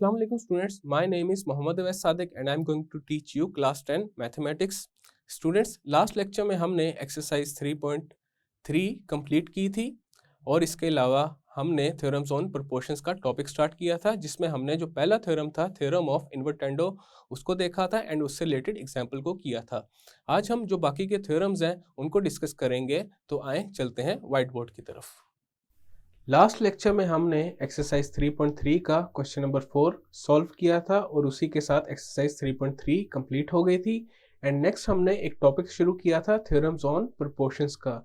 Assalamu alaikum students. My name is Mohammad Awais Sadiq and I am going to teach you class 10 mathematics. Students, last lecture में हमने exercise 3.3 complete की थी और इसके अलावा हमने थ्योरम्स ऑन प्रोपोर्शंस का टॉपिक स्टार्ट किया था, जिसमें हमने जो पहला थ्योरम था थ्योरम ऑफ इन्वर्टेंडो उसको देखा था एंड उससे रिलेटेड एग्जाम्पल को किया था। आज हम जो बाकी के थ्योरम्स हैं उनको डिस्कस करेंगे, तो आए चलते हैं व्हाइट बोर्ड की तरफ। लास्ट लेक्चर में हमने एक्सरसाइज 3.3 का क्वेश्चन नंबर 4 सॉल्व किया था और उसी के साथ एक्सरसाइज 3.3 कंप्लीट हो गई थी। एंड नेक्स्ट हमने एक टॉपिक शुरू किया था थ्योरम्स ऑन प्रोपोर्शंस का,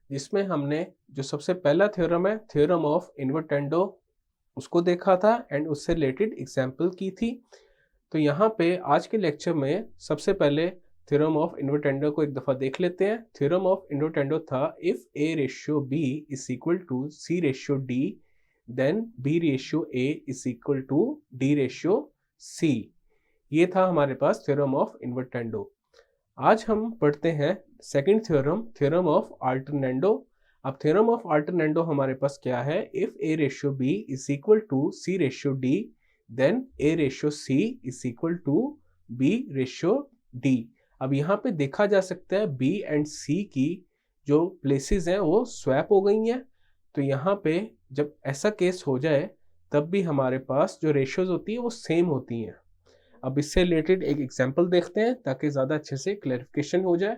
जिसमें हमने जो सबसे पहला थ्योरम है थ्योरम ऑफ इन्वर्टेंडो उसको देखा था एंड उससे रिलेटेड एग्जाम्पल की थी। तो यहाँ पे आज के लेक्चर में सबसे पहले थ्योरम ऑफ इन्वर्टेंडो को एक दफ़ा देख लेते हैं। थ्योरम ऑफ इन्वर्टेंडो था if A ratio B is equal to C ratio D then B ratio A is equal to D ratio C। ये था हमारे पास थ्योरम ऑफ इन्वर्टेंडो। आज हम पढ़ते हैं second theorem, theorem of alternendo. अब theorem of alternendo हमारे पास क्या है? If A ratio B is equal to C ratio D then A ratio C is equal to B ratio D। अब यहाँ पे देखा जा सकता है B एंड C की जो प्लेसेस हैं वो स्वैप हो गई हैं। तो यहाँ पे जब ऐसा केस हो जाए तब भी हमारे पास जो रेशियोज होती है वो सेम होती हैं। अब इससे रिलेटेड एक एग्जांपल देखते हैं ताकि ज़्यादा अच्छे से क्लैरिफिकेशन हो जाए।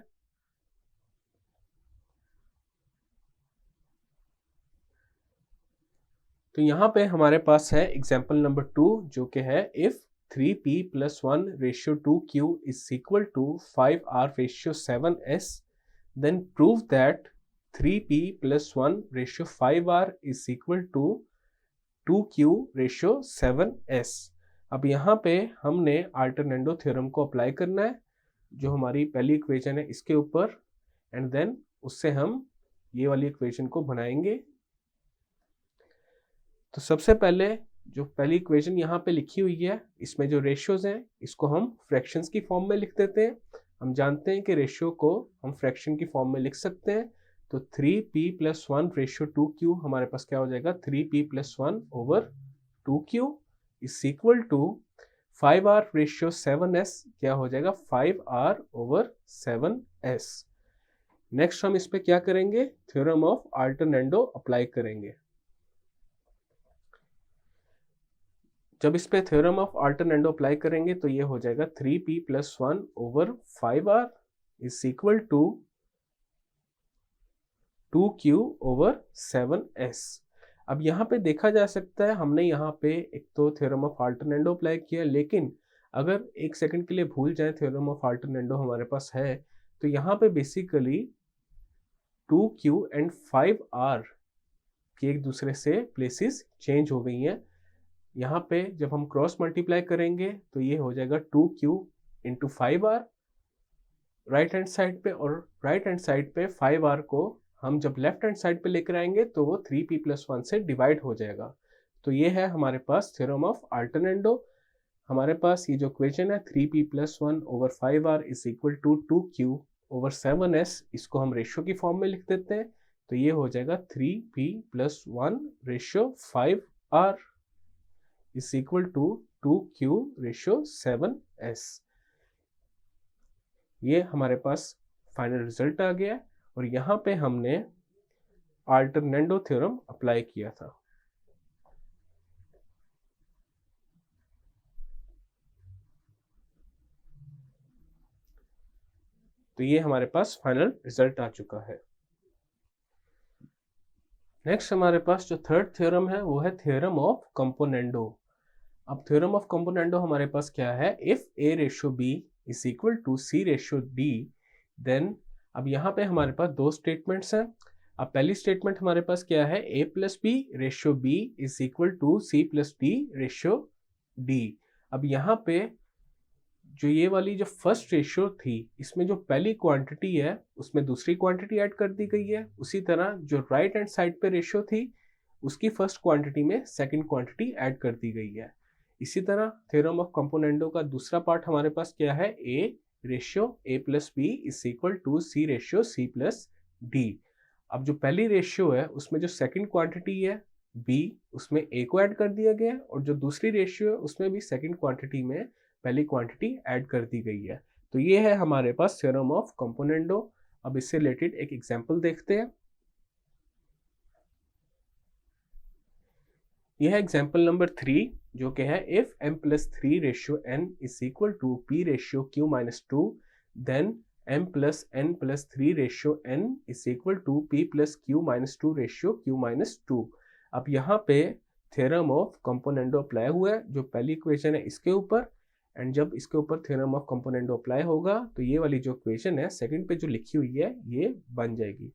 तो यहाँ पे हमारे पास है एग्जांपल नंबर 2 जो कि है if 3p plus 1 ratio 2q is equal to 5r ratio 7s, then prove that 3p plus 1 ratio 5r is equal to 2q ratio 7s। अब यहाँ पे हमने अल्टरनेंडो थ्योरम को अप्लाई करना है, जो हमारी पहली इक्वेशन है इसके ऊपर, एंड देन उससे हम ये वाली इक्वेशन को बनाएंगे। तो सबसे पहले जो पहली इक्वेशन यहाँ पे लिखी हुई है इसमें जो रेशियोज हैं इसको हम फ्रैक्शंस की फॉर्म में लिख देते हैं। हम जानते हैं कि रेशियो को हम फ्रैक्शन की फॉर्म में लिख सकते हैं। तो 3p plus 1 रेशियो 2q हमारे पास क्या हो जाएगा? 3p plus 1 over 2q is equal to 5r ratio 7s क्या हो जाएगा? 5r over 7s। नेक्स्ट हम इस पे क्या करेंगे? थ्योरम ऑफ अल्टरनेंडो अप्लाई करेंगे। जब इस पे थ्योरम ऑफ अल्टरनेंडो अप्लाई करेंगे तो ये हो जाएगा 3p plus 1 over 5r is equal to 2q over 7s। अब यहाँ पे देखा जा सकता है हमने यहाँ पे एक तो थ्योरम ऑफ अल्टरनेंडो अप्लाई किया, लेकिन अगर एक सेकंड के लिए भूल जाए थ्योरम ऑफ अल्टरनेंडो हमारे पास है तो यहाँ पे बेसिकली 2q एंड 5r की एक दूसरे से प्लेसेस चेंज हो गई हैं। यहाँ पे जब हम क्रॉस मल्टीप्लाई करेंगे तो ये हो जाएगा 2q into 5r right hand side पे, और राइट हैंड साइड पे 5r को हम जब लेफ्ट हैंड साइड पे लेकर आएंगे तो वो 3p plus 1 से डिवाइड हो जाएगा। तो ये है हमारे पास थ्योरम ऑफ अल्टरनेंडो। हमारे पास ये जो इक्वेशन है 3p plus 1 over 5r is equal to 2q over 7s, इसको हम रेशियो की फॉर्म में लिख देते हैं। तो ये हो जाएगा 3p plus 1 ratio 5r is equal to 2q ratio 7s। ये हमारे पास फाइनल रिजल्ट आ गया और यहाँ पे हमने अल्टरनेंडो थ्योरम अप्लाई किया था। तो ये हमारे पास फाइनल रिजल्ट आ चुका है। नेक्स्ट हमारे पास जो थर्ड थ्योरम है वो है थ्योरम ऑफ कंपोनेंडो। अब थ्योरम ऑफ कंपोनेंडो हमारे पास क्या है? If A ratio B is equal to C ratio D then, अब यहाँ पे हमारे पास दो स्टेटमेंट्स हैं। अब पहली स्टेटमेंट हमारे पास क्या है? A plus B ratio B is equal to C plus D ratio D। अब यहाँ पे जो ये वाली जो फर्स्ट रेशियो थी इसमें जो पहली क्वांटिटी है उसमें दूसरी क्वांटिटी ऐड कर दी गई है। उसी तरह जो राइट हैंड साइड पे रेशियो थी उसकी फर्स्ट क्वांटिटी में सेकंड क्वांटिटी ऐड कर दी गई है। इसी तरह थ्योरम ऑफ कंपोनेंडो का दूसरा पार्ट हमारे पास क्या है? A ratio A plus B is equal to C ratio C plus D। अब जो पहली रेशियो है उसमें जो सेकंड क्वांटिटी है बी उसमें ए को ऐड कर दिया गया है, और जो दूसरी रेशियो है उसमें भी सेकंड क्वांटिटी में पहली क्वांटिटी ऐड कर दी गई है। तो ये है हमारे पास थ्योरम ऑफ कंपोनेंडो। अब इससे रिलेटेड एक एग्जांपल देखते हैं। यह है एग्जांपल नंबर 3, जो कि है if m+3 ratio n is equal to p ratio q-2 then m+n+3 ratio n is equal to p+q-2 ratio q-2। अब यहाँ पे थ्योरम ऑफ कंपोनेंडो अप्लाई हुआ है, जो पहली इक्वेशन है इसके ऊपर, एंड जब इसके ऊपर थ्योरम ऑफ कंपोनेंडो अप्लाई होगा तो ये वाली जो इक्वेशन है सेकंड पे जो लिखी हुई है ये बन जाएगी।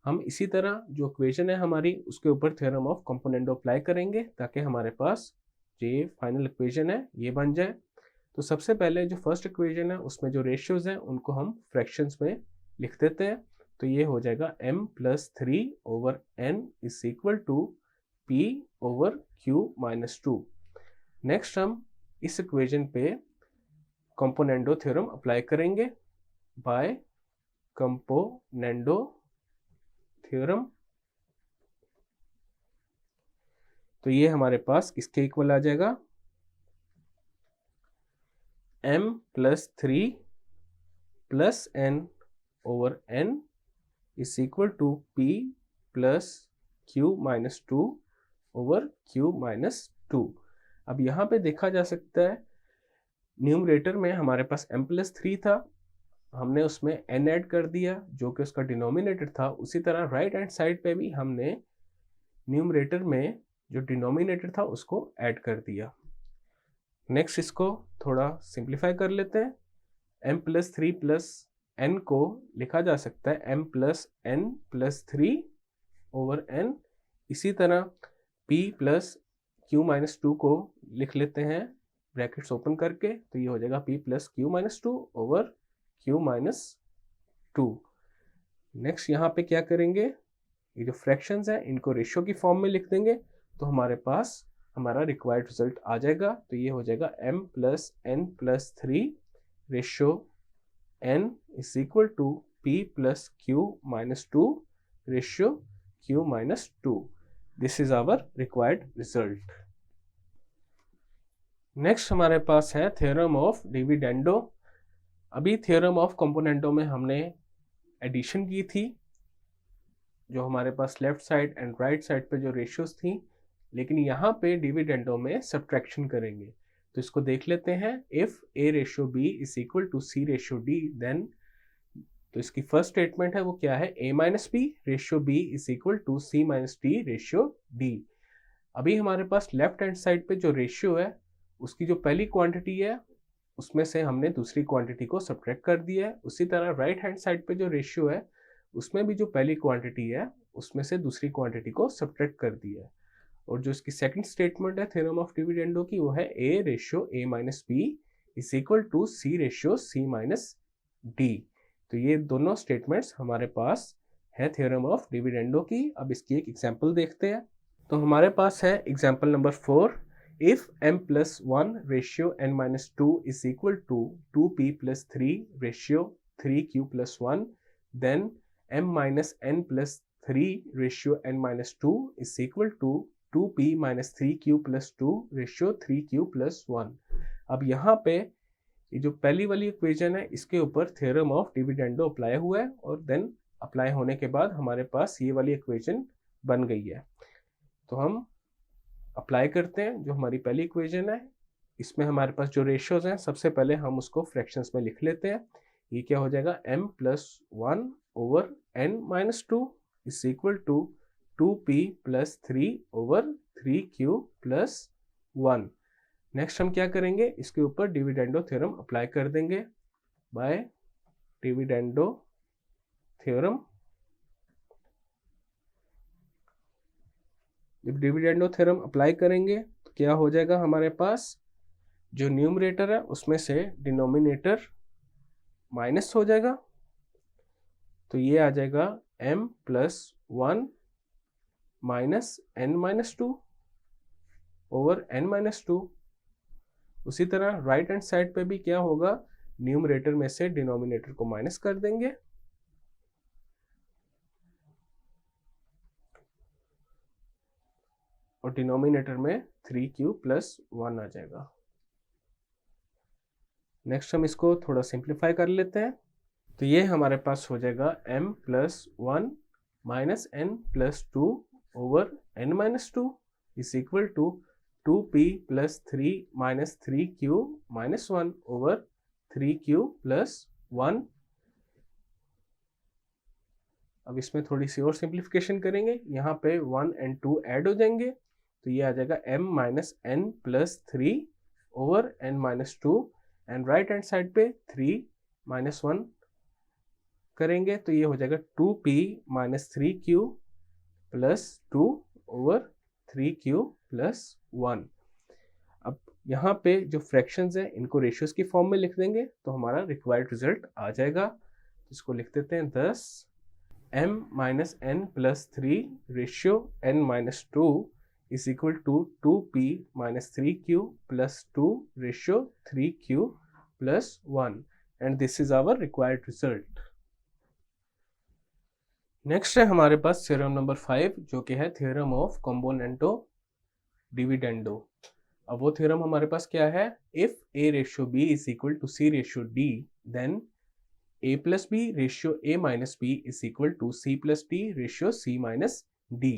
हम इसी तरह जो इक्वेशन है हमारी उसके ऊपर थ्योरम ऑफ कंपोनेंडो अप्लाई करेंगे ताकि हमारे पास ये फाइनल इक्वेशन है ये बन जाए। तो सबसे पहले जो फर्स्ट इक्वेशन है उसमें जो रेशियोज हैं उनको हम फ्रैक्शंस में लिख देते हैं। तो ये हो जाएगा m+3/n is equal to p/q-2। Next हम इस इक्वेशन पे कंपोनेंडो थ्योरम अप्लाई करेंगे बाय कंपोनेंडो थ्योरम। तो ये हमारे पास किसके इक्वल आ जाएगा, m+3/n/n is equal to p+q-2/q-2। अब यहाँ पे देखा जा सकता है न्यूमरेटर में हमारे पास m+3 था, हमने उसमें n ऐड कर दिया जो कि उसका डिनोमिनेटर था। उसी तरह राइट हैंड साइड पे भी हमने न्यूमरेटर में जो डिनोमिनेटर था उसको ऐड कर दिया। नेक्स्ट इसको थोड़ा सिंप्लीफाई कर लेते हैं। m+3 प्लस n को लिखा जा सकता है m+n+3/n। इसी तरह p+q-2 को लिख लेते हैं ब्रैकेट्स ओपन करके, तो ये हो जाएगा p+q-2/q-2। नेक्स्ट यहाँ पे क्या करेंगे, ये जो फ्रैक्शंस हैं इनको रेशियो की फॉर्म में लिख देंगे, तो हमारे पास हमारा रिक्वायर्ड रिजल्ट आ जाएगा। तो ये हो जाएगा m+n+3 ratio n is equal to p+q-2 ratio q-2। This is our required result. Next हमारे पास है थ्योरम ऑफ डिविडेंडो। अभी थ्योरम ऑफ कंपोनेंडो में हमने एडिशन की थी, जो हमारे पास left side and right side पे जो रेशियोज थी, लेकिन यहाँ पे डिविडेंडो में सब्ट्रैक्शन करेंगे। तो इसको देख लेते हैं। If a ratio b is equal to c ratio d then, तो इसकी फर्स्ट स्टेटमेंट है वो क्या है, a minus b ratio b is equal to c minus d ratio d। अभी हमारे पास लेफ्ट हैंड साइड पे जो रेशियो है उसकी जो पहली क्वांटिटी है उसमें से हमने दूसरी क्वांटिटी को सब्ट्रैक्ट कर दिया है। उसी तरह राइट हैंड साइड पे जो रेशियो है उसमें भी जो पहली क्वांटिटी है उसमें से दूसरी क्वांटिटी को सब्ट्रैक्ट कर दिया है। और जो इसकी सेकंड स्टेटमेंट है थ्योरम ऑफ डिविडेंडो की, वो है a ratio a minus b is equal to c ratio c minus d। तो ये दोनों स्टेटमेंट्स हमारे पास है थ्योरम ऑफ डिविडेंडो की। अब इसकी एक एग्जांपल देखते हैं। तो हमारे पास है example number 4, if m+1 ratio n-2 is equal to 2p+3 ratio 3q+1 then m-n+3 ratio n-2 is equal to 2p-3q+2 ratio 3q+1। अब यहाँ पे ये जो पहली वाली इक्वेशन है इसके ऊपर थ्योरम ऑफ डिविडेंडो अप्लाई हुआ है, और देन अप्लाई होने के बाद हमारे पास ये वाली इक्वेशन बन गई है। तो हम अप्लाई करते हैं जो हमारी पहली इक्वेशन है। इसमें हमारे पास जो रेशियोज हैं सबसे पहले हम उसको फ्रैक्शंस में लिख लेते हैं। ये क्या हो जाएगा, m+1/n-2 is equal to 2p+3/3q+1। Next हम क्या करेंगे, इसके ऊपर डिविडेंडो थ्योरम अप्लाई कर देंगे बाय डिविडेंडो थ्योरम। जब डिविडेंडो थ्योरम अप्लाई करेंगे तो क्या हो जाएगा, हमारे पास जो न्यूमरेटर है उसमें से डिनोमिनेटर माइनस हो जाएगा। तो ये आ जाएगा m+1 -n-2/n-2। उसी तरह राइट हैंड साइड पे भी क्या होगा, न्यूमरेटर में से डिनोमिनेटर को माइनस कर देंगे। और डिनोमिनेटर में 3q प्लस 1 आ जाएगा। नेक्स्ट हम इसको थोड़ा सिंप्लीफाई कर लेते हैं, तो ये हमारे पास हो जाएगा m plus 1 minus n plus 2 over n minus 2 is equal to 2p plus 3 minus 3q minus 1 over 3q plus 1। अब इसमें थोड़ी सी और सिंप्लीफिकेशन करेंगे, यहाँ पे 1 and 2 ऐड हो जाएंगे, तो ये आ जाएगा m minus n plus 3 over n minus 2 and right hand side पे 3 माइनस 1 करेंगे, तो ये हो जाएगा 2p minus 3q plus 2 over 3q plus 1। अब यहाँ पे जो फ्रैक्शंस है इनको रेशियोज की फॉर्म में लिख देंगे तो हमारा रिक्वायर्ड रिजल्ट आ जाएगा। इसको लिख देते हैं 10 m minus n plus 3 ratio n minus 2 is equal to 2p minus 3q plus 2 ratio 3q plus 1 and this is our required result. Next है हमारे पास थ्योरम नंबर 5 जो कि है थ्योरम ऑफ कॉम्पोनेंटो डिविडेंडो। अब वो थ्योरम हमारे पास क्या है, if a ratio b is equal to c ratio d then a plus b ratio a minus b is equal to c plus d ratio c minus d।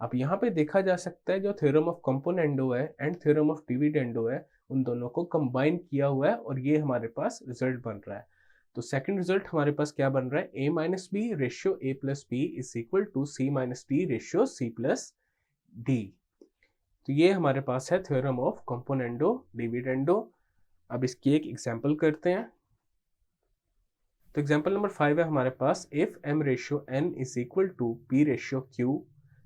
अब यहाँ पे देखा जा सकता है जो थ्योरम ऑफ कॉम्पोनेंटो है एंड थ्योरम ऑफ डिविडेंडो है उन दोनों को कंबाइन किया हुआ है और ये हमारे पास रिजल्ट बन रहा है। तो सेकंड रिजल्ट हमारे पास क्या बन रहा है, a minus b ratio a plus b is equal to c minus d ratio c plus d। तो ये हमारे पास है थ्योरम ऑफ कॉम्पोनेंटो डिविडेंडो। अब इसकी एक एग्जांपल करते हैं। तो एग्जांपल नंबर 5 है हमारे पास, if m ratio n is equal to p ratio q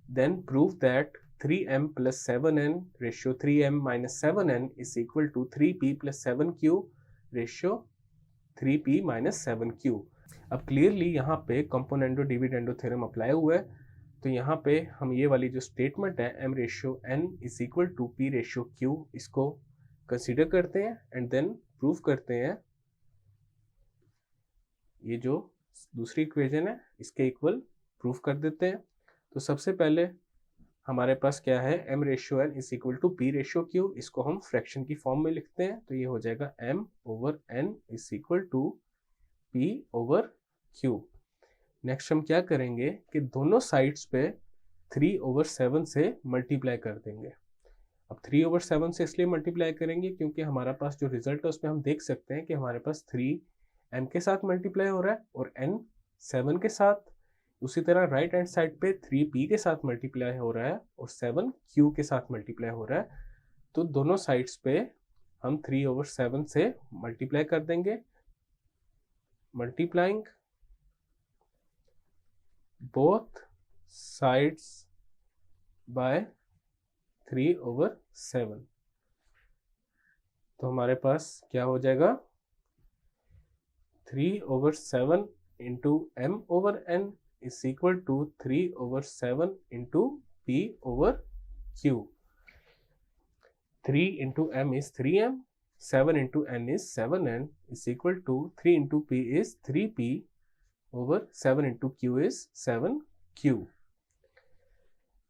then prove that 3m plus 7n ratio 3m minus 7n is equal to 3p plus 7q ratio 3p minus 7q। अब clearly यहाँ पे कंपोनेंटो dividendo theorem apply हुआ है, तो यहाँ पे हम ये वाली जो स्टेटमेंट है m ratio n is equal to p ratio q इसको कंसीडर करते हैं एंड देन प्रूव करते हैं ये जो दूसरी इक्वेशन है इसके इक्वल प्रूव कर देते हैं। तो सबसे पहले हमारे पास क्या है, m ratio n is equal to p ratio q, इसको हम फ्रैक्शन की फॉर्म में लिखते हैं, तो ये हो जाएगा m over n is equal to p over q। Next हम क्या करेंगे कि दोनों साइड्स पे 3 ओवर 7 से मल्टीप्लाई कर देंगे। अब 3 ओवर 7 से इसलिए मल्टीप्लाई करेंगे क्योंकि हमारा पास जो रिजल्ट है उसमें हम देख सकते हैं कि हमारे पास 3 m के साथ मल्टीप्लाई हो रहा है और n 7 के साथ। उसी तरह राइट हैंड साइड पे 3p के साथ मल्टीप्लाई हो रहा है और 7q के साथ मल्टीप्लाई हो रहा है, तो दोनों साइड्स पे हम 3 ओवर 7 से मल्टीप्लाई कर देंगे। Multiplying both sides by 3 over 7, तो हमारे पास क्या हो जाएगा 3 over 7 into m over n is equal to 3 over 7 into p over q। 3 into m is 3m, 7 into n is 7n is equal to 3 into p is 3p over 7 into q is 7q।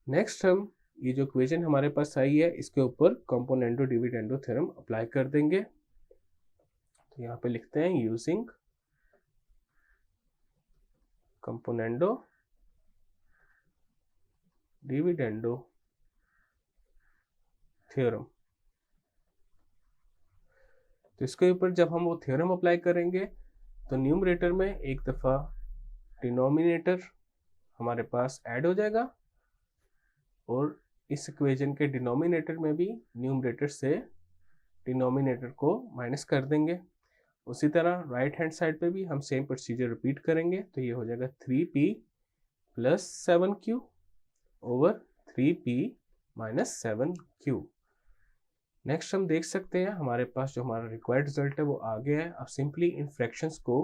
Next हम ये जो equation हमारे पास आई है इसके ऊपर कंपोनेंटो dividendo theorem apply कर देंगे। तो यहाँ पे लिखते हैं यूजिंग कंपोनेंटो डिविडेंडो थ्योरम। तो इसके ऊपर जब हम वो थ्योरम अप्लाई करेंगे तो न्यूमरेटर में एक दफ़ा डिनोमिनेटर हमारे पास ऐड हो जाएगा और इस इक्वेशन के डिनोमिनेटर में भी न्यूमरेटर से डिनोमिनेटर को माइनस कर देंगे। उसी तरह राइट हैंड साइड पे भी हम सेम प्रोसीजर रिपीट करेंगे, तो ये हो जाएगा 3p plus 7q over 3p minus 7q। Next हम देख सकते हैं हमारे पास जो हमारा रिक्वायर्ड रिजल्ट है वो आ गया है। अब सिंपली इन फ्रैक्शंस को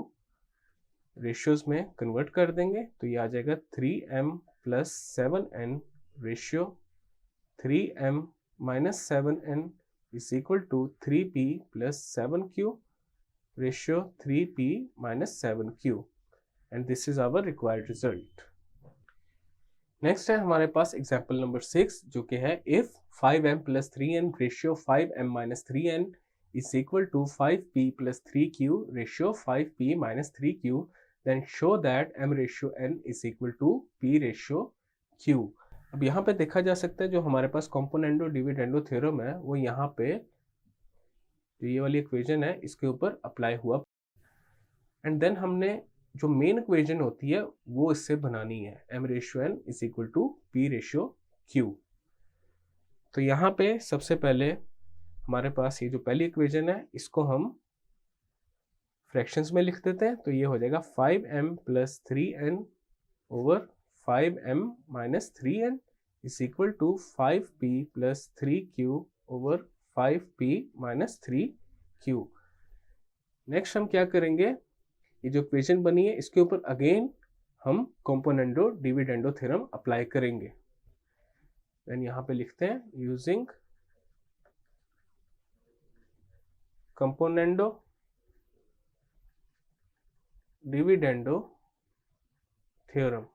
रेशियोज में कन्वर्ट कर देंगे, तो ये आ जाएगा 3m plus 7n ratio 3m minus 7n is equal to 3p plus 7q ratio 3p minus 7q and this is our required result. Next है हमारे पास एग्जाम्पल नंबर 6 जो कि है if 5m + 3n ratio 5m - 3n is equal to 5p + 3q ratio 5p - 3q then show that m ratio n is equal to p ratio q। अब यहाँ पे देखा जा सकता है जो हमारे पास कॉम्पोनेंडो डिविडेंडो थ्योरम है वो यहाँ पे जो ये वाली इक्वेशन है इसके ऊपर अप्लाई हुआ एंड देन हमने जो मेन इक्वेशन होती है वो इससे बनानी है m ratio n is equal to p ratio q। तो यहाँ पे सबसे पहले हमारे पास ये जो पहली इक्वेशन है इसको हम फ्रैक्शंस में लिख देते हैं। तो ये हो जाएगा 5m + 3n over 5m - 3n is equal to 5p + 3q over 5p - 3q। Next हम क्या करेंगे, ये जो इक्वेशन बनी है इसके ऊपर अगेन हम कॉम्पोनेंडो डिविडेंडो थ्योरम अप्लाई करेंगे। देन यहाँ पे लिखते हैं यूजिंग कॉम्पोनेंडो डिविडेंडो थ्योरम।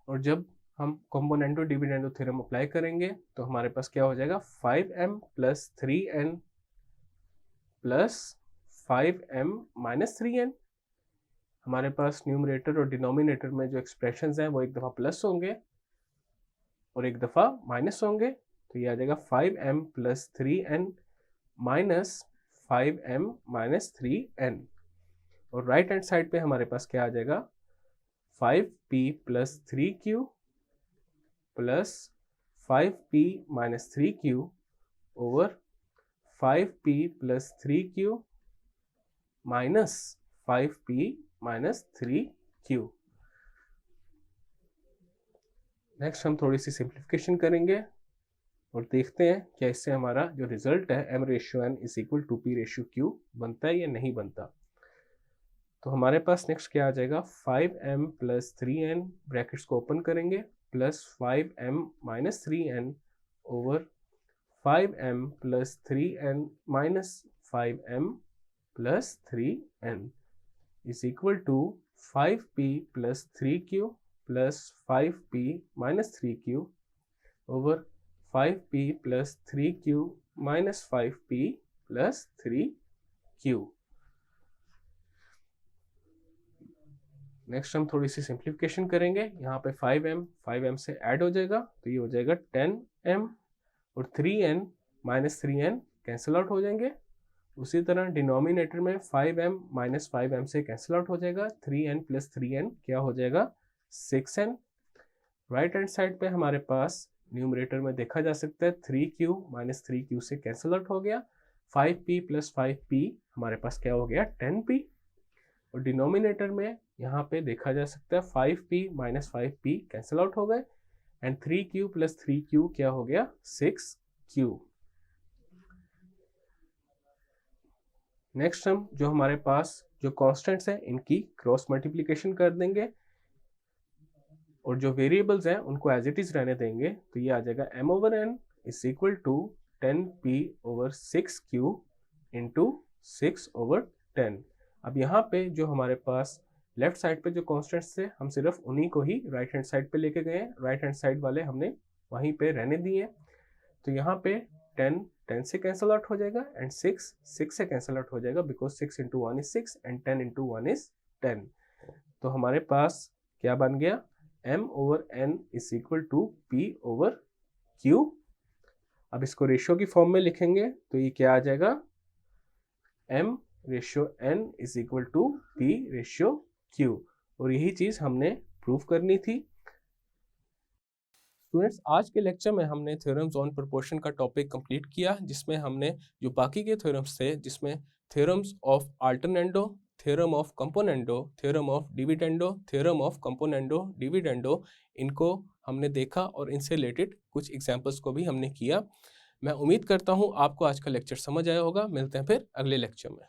और जब हम कॉम्पोनेंडो डिविडेंडो थ्योरम अप्लाई करेंगे तो हमारे पास क्या हो जाएगा 5m + 3n plus 5m - 3n। हमारे पास न्यूमरेटर और डिनोमिनेटर में जो एक्सप्रेशंस हैं वो एक दफ़ा प्लस होंगे और एक दफ़ा माइनस होंगे। तो ये आ जाएगा 5m + 3n minus 5m - 3n। और राइट हैंड साइड पे हमारे पास क्या आ जाएगा 5p + 3q plus 5p - 3q over 5p + 3q minus 5p - 3q। Next हम थोड़ी सी सिंप्लीफिकेशन करेंगे और देखते हैं क्या इससे हमारा जो रिजल्ट है m ratio n is equal to p ratio q बनता है या नहीं बनता। तो हमारे पास नेक्स्ट क्या आ जाएगा 5m + 3n ब्रैकेट्स को ओपन करेंगे plus 5m - 3n over 5m + 3n minus 5m + 3n is equal to 5p + 3q plus 5p - 3q over 5p + 3q minus 5p + 3q। Next हम थोड़ी सी सिंप्लीफिकेशन करेंगे। यहाँ पे 5m से ऐड हो जाएगा तो ये हो जाएगा 10m और 3n - 3n कैंसिल आउट हो जाएंगे। उसी तरह डिनोमिनेटर में 5m - 5m से कैंसिल आउट हो जाएगा। 3n + 3n क्या हो जाएगा 6n। राइट हैंड साइड पे हमारे पास न्यूमरेटर में देखा जा सकता है 3q - 3q से कैंसिल आउट हो गया। 5p + 5p हमारे पास क्या हो गया 10p। और डिनोमिनेटर में यहाँ पे देखा जा सकता है 5p - 5p कैंसिल आउट हो गए एंड 3q + 3q क्या हो गया 6q। नेक्स्ट हम जो हमारे पास जो कॉन्स्टेंट्स हैं इनकी क्रॉस मल्टीप्लिकेशन कर देंगे और जो वेरिएबल्स हैं उनको एज इट इज रहने देंगे। तो ये आ जाएगा m/n is equal to 10p/6q into 6/10। अब यहाँ पे जो हमारे पास लेफ्ट साइड पे जो कॉन्स्टेंट्स थे हम सिर्फ उन्हीं को ही राइट हैंड साइड पे लेके गए हैं। राइट हैंड साइड वाले हमने वहीं पे रहने दिए। तो यहाँ पे 10 से कैंसिल आउट हो जाएगा एंड 6 से कैंसिल आउट हो जाएगा बिकॉज 6 × 1 = 6 एंड 10 × 1 = 10। तो हमारे पास क्या बन गया m/n is equal to p/q। अब इसको रेशियो की फॉर्म में लिखेंगे तो ये क्या आ जाएगा m ratio n is equal to p ratio q। और यही चीज हमने प्रूव करनी थी। स्टूडेंट्स आज के लेक्चर में हमने थ्योरम्स ऑन प्रोपोर्शन का टॉपिक कंप्लीट किया जिसमें हमने जो बाकी के थ्योरम्स थे जिसमें theorems of alternendo, theorem of componendo, theorem of dividendo, theorem of componendo dividendo इनको हमने देखा और इनसे रिलेटेड कुछ एग्जांपल्स को भी हमने किया। मैं उम्मीद करता हूँ आपको आज का लेक्चर समझ आया होगा। मिलते हैं फिर अगले लेक्चर में।